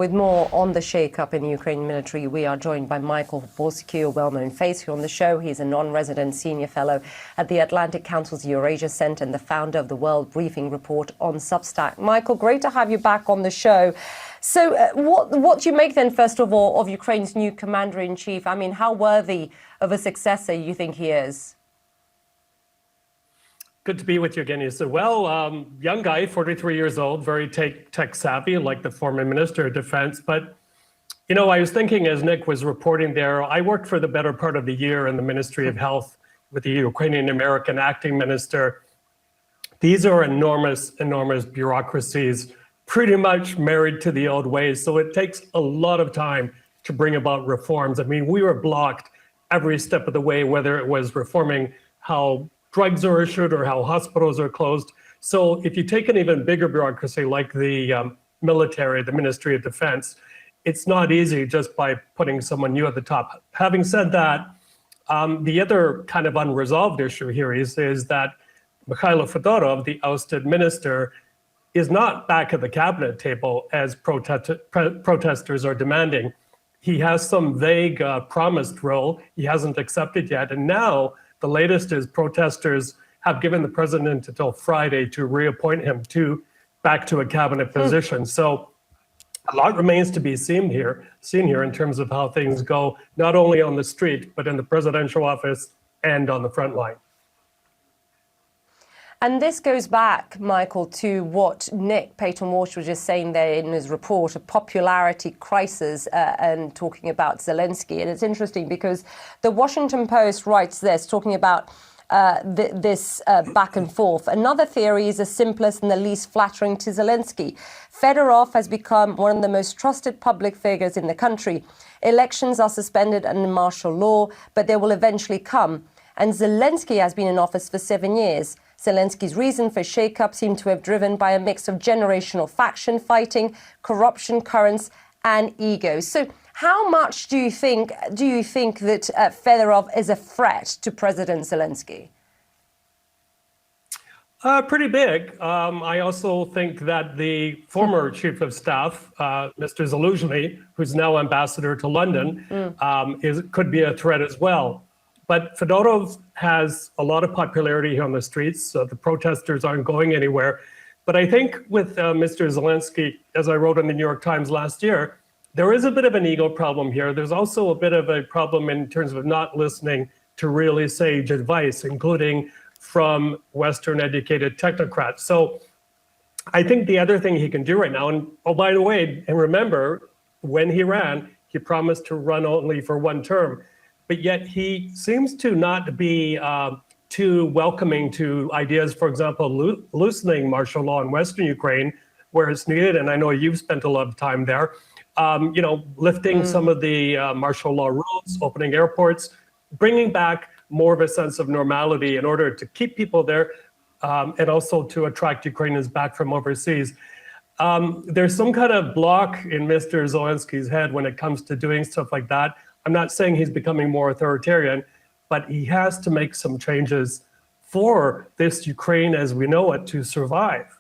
With more on the shake-up in the Ukrainian military, we are joined by Mykhailo Fedorov, a well-known face here on the show. He's a non-resident senior fellow at the Atlantic Council's Eurasia Centre and the founder of the World Briefing Report on Substack. Michael, great to have you back on the show. So what do you make then, first of all, of Ukraine's new commander-in-chief? I mean, how worthy of a successor you think he is? Good to be with you again, Isa. Well, young guy, 43 years old, very tech savvy, like the former Minister of Defence. But, you know, I was thinking as Nick was reporting there, I worked for the better part of the year in the Ministry of Health with the Ukrainian-American acting minister. These are enormous, enormous bureaucracies, pretty much married to the old ways. So it takes a lot of time to bring about reforms. I mean, we were blocked every step of the way, whether it was reforming how drugs are issued or how hospitals are closed. So if you take an even bigger bureaucracy like the military, the Ministry of Defense, it's not easy just by putting someone new at the top. Having said that, the other kind of unresolved issue here is that Mykhailo Fedorov, the ousted minister, is not back at the cabinet table as protesters are demanding. He has some vague promised role he hasn't accepted yet. And now the latest is protesters have given the president until Friday to reappoint him back to a cabinet position. So a lot remains to be seen here in terms of how things go, not only on the street, but in the presidential office and on the front line. And this goes back, Michael, to what Nick Payton-Walsh was just saying there in his report, a popularity crisis, and talking about Zelensky. And it's interesting because the Washington Post writes this, talking about this back and forth. Another theory is the simplest and the least flattering to Zelensky. Fedorov has become one of the most trusted public figures in the country. Elections are suspended under martial law, but they will eventually come. And Zelensky has been in office for 7 years. Zelensky's reason for shake-up seemed to have driven by a mix of generational faction fighting, corruption currents, and egos. So how much do you think that Fedorov is a threat to President Zelensky? Pretty big. I also think that the former chief of staff, Mr. Zelensky, who's now ambassador to London, could be a threat as well. But Fedorov has a lot of popularity here on the streets, so the protesters aren't going anywhere. But I think with Mr. Zelensky, as I wrote in the New York Times last year, there is a bit of an ego problem here. There's also a bit of a problem in terms of not listening to really sage advice, including from Western educated technocrats. So I think the other thing he can do right now, and oh, by the way, and remember, when he ran, he promised to run only for one term. But yet he seems to not be too welcoming to ideas, for example, loosening martial law in Western Ukraine, where it's needed. And I know you've spent a lot of time there, lifting some of the martial law rules, opening airports, bringing back more of a sense of normality in order to keep people there and also to attract Ukrainians back from overseas. There's some kind of block in Mr. Zelensky's head when it comes to doing stuff like that. I'm not saying he's becoming more authoritarian, but he has to make some changes for this Ukraine as we know it to survive.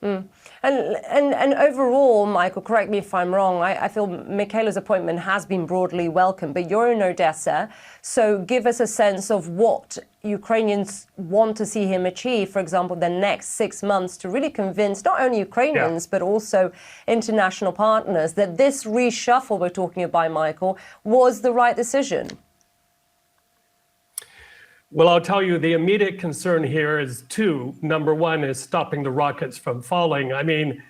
And overall, Michael, correct me if I'm wrong, I feel Mykhailo's appointment has been broadly welcomed, but you're in Odesa, so give us a sense of what Ukrainians want to see him achieve, for example, the next 6 months to really convince not only Ukrainians, but also international partners that this reshuffle we're talking about, Michael, was the right decision. Well, I'll tell you, the immediate concern here is two. Number one is stopping the rockets from falling. I mean,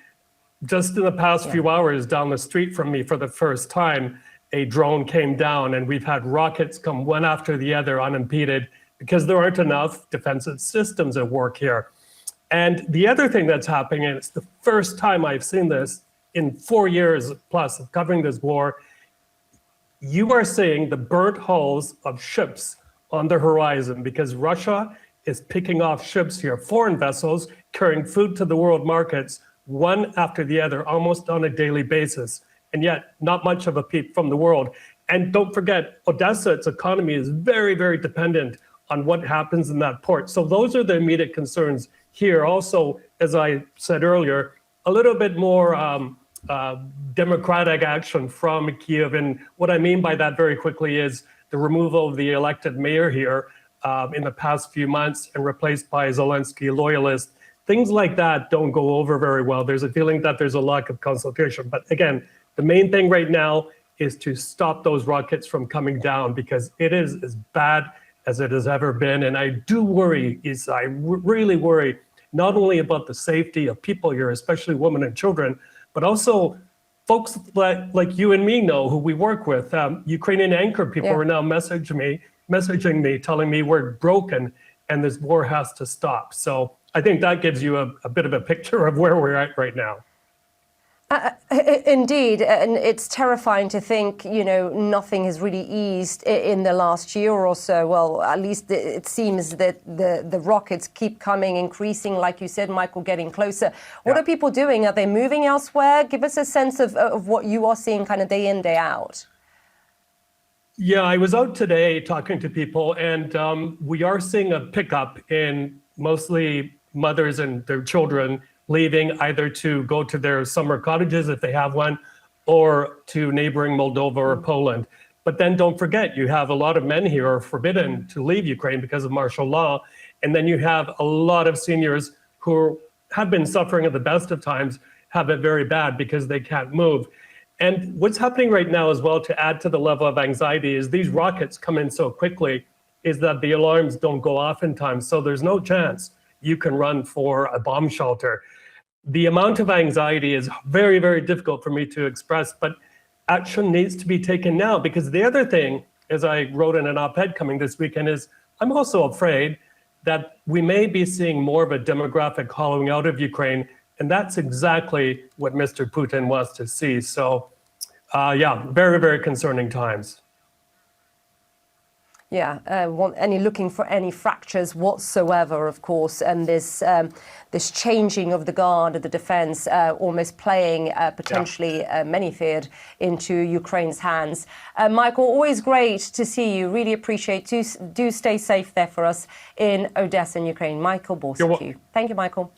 just in the past few hours down the street from me for the first time, a drone came down and we've had rockets come one after the other unimpeded because there aren't enough defensive systems at work here. And the other thing that's happening, and it's the first time I've seen this in 4 years plus of covering this war, you are seeing the burnt hulls of ships on the horizon because Russia is picking off ships here, foreign vessels carrying food to the world markets, one after the other, almost on a daily basis. And yet not much of a peep from the world. And don't forget, Odesa, its economy is very, very dependent on what happens in that port. So those are the immediate concerns here. Also, as I said earlier, a little bit more democratic action from Kyiv. And what I mean by that very quickly is the removal of the elected mayor here in the past few months and replaced by Zelensky loyalists. Things like that don't go over very well. There's a feeling that there's a lack of consultation. But again, the main thing right now is to stop those rockets from coming down, because it is as bad as it has ever been. And I do worry, I really worry, not only about the safety of people here, especially women and children, but also folks like you and me know, who we work with. Ukrainian anchor people are now messaging me, telling me we're broken and this war has to stop. So I think that gives you a bit of a picture of where we're at right now. Indeed, and it's terrifying to think, nothing has really eased in the last year or so. Well, at least it seems that the rockets keep coming, increasing, like you said, Michael, getting closer. What are people doing? Are they moving elsewhere? Give us a sense of what you are seeing kind of day in, day out. Yeah, I was out today talking to people, and we are seeing a pickup in mostly mothers and their children leaving, either to go to their summer cottages if they have one, or to neighboring Moldova or Poland. But then don't forget, you have a lot of men here who are forbidden to leave Ukraine because of martial law. And then you have a lot of seniors who have been suffering at the best of times, have it very bad because they can't move. And what's happening right now as well, to add to the level of anxiety, is these rockets come in so quickly, is that the alarms don't go off in time. So there's no chance you can run for a bomb shelter. The amount of anxiety is very, very difficult for me to express, but action needs to be taken now. Because the other thing, as I wrote in an op-ed coming this weekend, is I'm also afraid that we may be seeing more of a demographic hollowing out of Ukraine. And that's exactly what Mr. Putin wants to see. So, yeah, very, very concerning times. Yeah, looking for any fractures whatsoever, of course, and this changing of the guard of the defense, almost playing potentially, many feared, into Ukraine's hands. Michael, always great to see you. Really appreciate. Do stay safe there for us in Odesa, in Ukraine. Michael Borsic. Thank you, Michael.